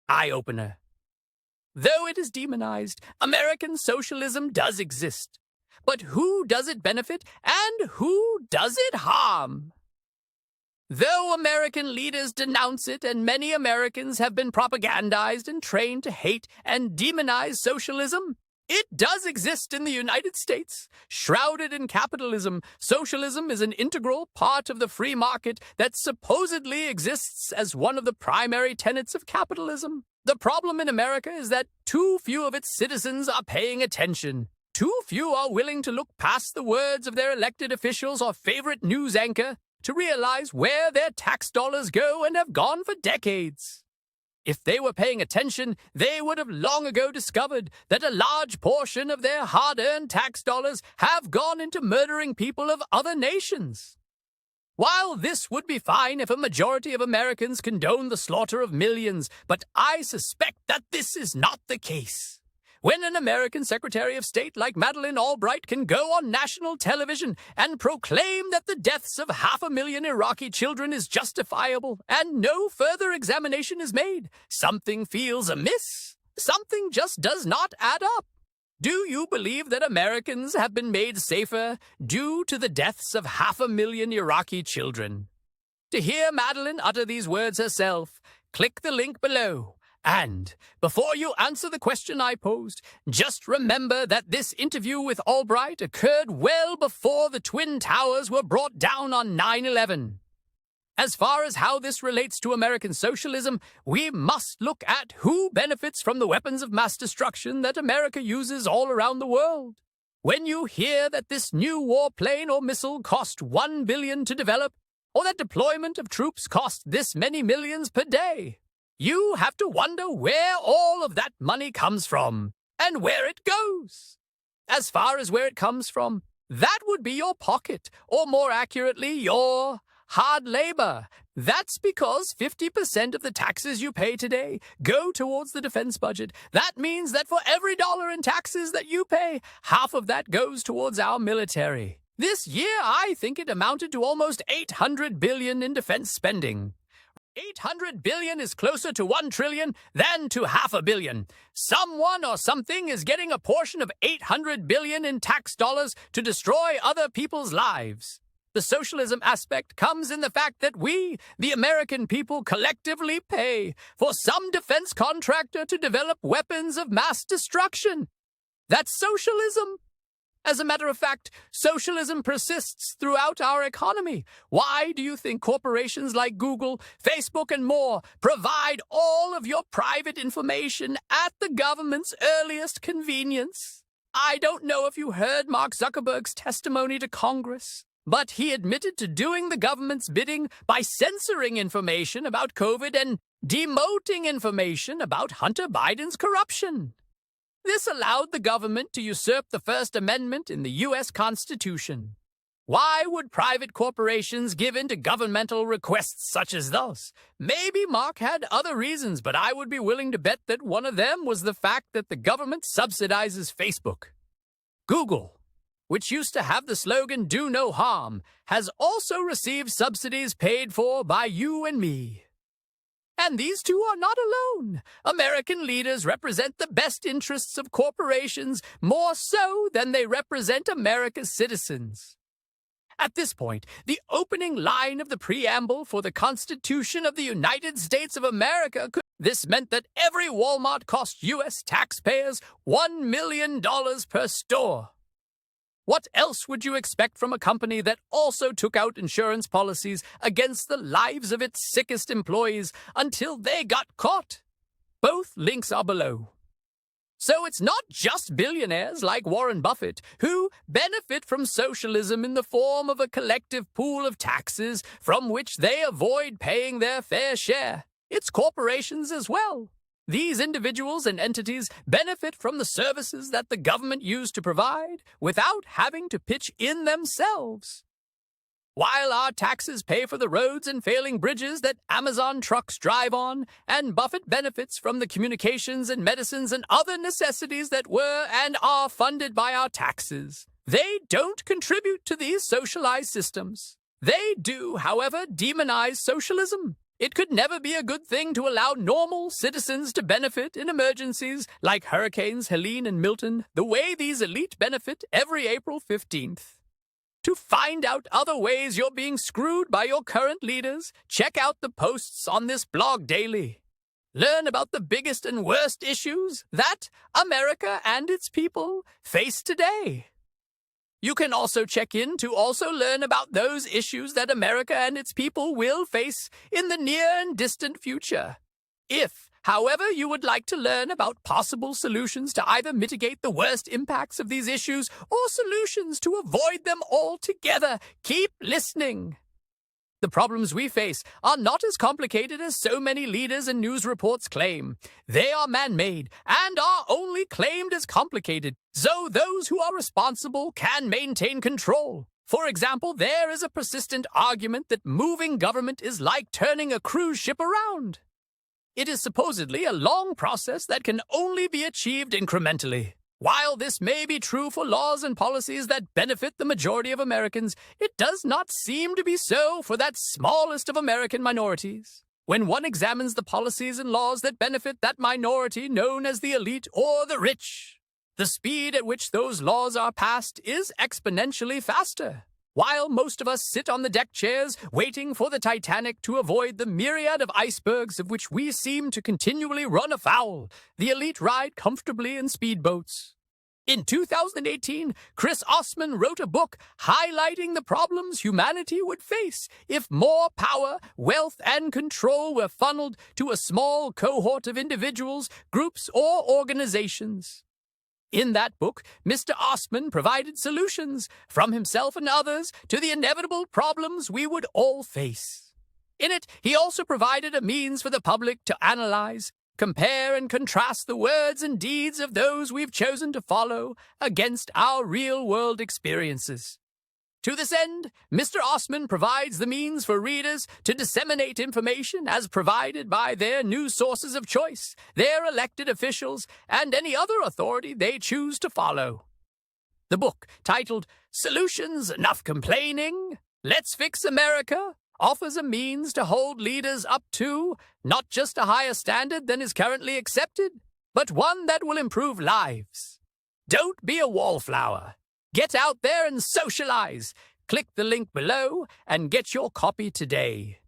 Eye-opener. Though it is demonized, American socialism does exist. But who does it benefit and who does it harm? Though American leaders denounce it and many Americans have been propagandized and trained to hate and demonize socialism, it does exist in the United States. Shrouded in capitalism, socialism is an integral part of the free market that supposedly exists as one of the primary tenets of capitalism. The problem in America is that too few of its citizens are paying attention. Too few are willing to look past the words of their elected officials or favorite news anchor to realize where their tax dollars go and have gone for decades. If they were paying attention, they would have long ago discovered that a large portion of their hard-earned tax dollars have gone into murdering people of other nations. While this would be fine if a majority of Americans condone the slaughter of millions, but I suspect that this is not the case. When an American Secretary of State like Madeleine Albright can go on national television and proclaim that the deaths of 500,000 Iraqi children is justifiable and no further examination is made, something feels amiss. Something just does not add up. Do you believe that Americans have been made safer due to the deaths of 500,000 Iraqi children? To hear Madeleine utter these words herself, click the link below. And before you answer the question I posed, just remember that this interview with Albright occurred well before the Twin Towers were brought down on 9/11. As far as how this relates to American socialism, we must look at who benefits from the weapons of mass destruction that America uses all around the world. When you hear that this new warplane or missile cost $1 billion to develop, or that deployment of troops cost this many millions per day, you have to wonder where all of that money comes from and where it goes. As far as where it comes from, that would be your pocket, or more accurately, your hard labor. That's because 50% of the taxes you pay today go towards the defense budget. That means that for every dollar in taxes that you pay, half of that goes towards our military. This year, I think it amounted to almost $800 billion in defense spending. $800 billion is closer to $1 trillion than to $500 million. Someone or something is getting a portion of $800 billion in tax dollars to destroy other people's lives. The socialism aspect comes in the fact that we, the American people, collectively pay for some defense contractor to develop weapons of mass destruction. That's socialism. As a matter of fact, socialism persists throughout our economy. Why do you think corporations like Google, Facebook, and more provide all of your private information at the government's earliest convenience? I don't know if you heard Mark Zuckerberg's testimony to Congress, but he admitted to doing the government's bidding by censoring information about COVID and demoting information about Hunter Biden's corruption. This allowed the government to usurp the First Amendment in the U.S. Constitution. Why would private corporations give in to governmental requests such as those? Maybe Mark had other reasons, but I would be willing to bet that one of them was the fact that the government subsidizes Facebook. Google, which used to have the slogan "Do No Harm," has also received subsidies paid for by you and me. And these two are not alone. American leaders represent the best interests of corporations more so than they represent America's citizens. At this point, the opening line of the preamble for the Constitution of the United States of America this meant that every Walmart cost U.S. taxpayers $1 million per store. What else would you expect from a company that also took out insurance policies against the lives of its sickest employees until they got caught? Both links are below. So it's not just billionaires like Warren Buffett who benefit from socialism in the form of a collective pool of taxes from which they avoid paying their fair share. It's corporations as well. These individuals and entities benefit from the services that the government used to provide without having to pitch in themselves. While our taxes pay for the roads and failing bridges that Amazon trucks drive on, and Buffett benefits from the communications and medicines and other necessities that were and are funded by our taxes, they don't contribute to these socialized systems. They do, however, demonize socialism. It could never be a good thing to allow normal citizens to benefit in emergencies like Hurricanes Helene and Milton the way these elite benefit every April 15th. To find out other ways you're being screwed by your current leaders, check out the posts on this blog daily. Learn about the biggest and worst issues that America and its people face today. You can also check in to also learn about those issues that America and its people will face in the near and distant future. If, however, you would like to learn about possible solutions to either mitigate the worst impacts of these issues or solutions to avoid them altogether, keep listening. The problems we face are not as complicated as so many leaders and news reports claim. They are man-made and are only claimed as complicated, so those who are responsible can maintain control. For example, there is a persistent argument that moving government is like turning a cruise ship around. It is supposedly a long process that can only be achieved incrementally. While this may be true for laws and policies that benefit the majority of Americans, it does not seem to be so for that smallest of American minorities. When one examines the policies and laws that benefit that minority known as the elite or the rich, the speed at which those laws are passed is exponentially faster. While most of us sit on the deck chairs waiting for the Titanic to avoid the myriad of icebergs of which we seem to continually run afoul, the elite ride comfortably in speedboats. In 2018, Chris Osman wrote a book highlighting the problems humanity would face if more power, wealth, and control were funneled to a small cohort of individuals, groups, or organizations. In that book, Mr. Osman provided solutions from himself and others to the inevitable problems we would all face. In it, he also provided a means for the public to analyze, compare, and contrast the words and deeds of those we've chosen to follow against our real-world experiences. To this end, Mr. Osman provides the means for readers to disseminate information as provided by their news sources of choice, their elected officials, and any other authority they choose to follow. The book, titled Solutions Enough Complaining, Let's Fix America, offers a means to hold leaders up to not just a higher standard than is currently accepted, but one that will improve lives. Don't be a wallflower. Get out there and socialize. Click the link below and get your copy today.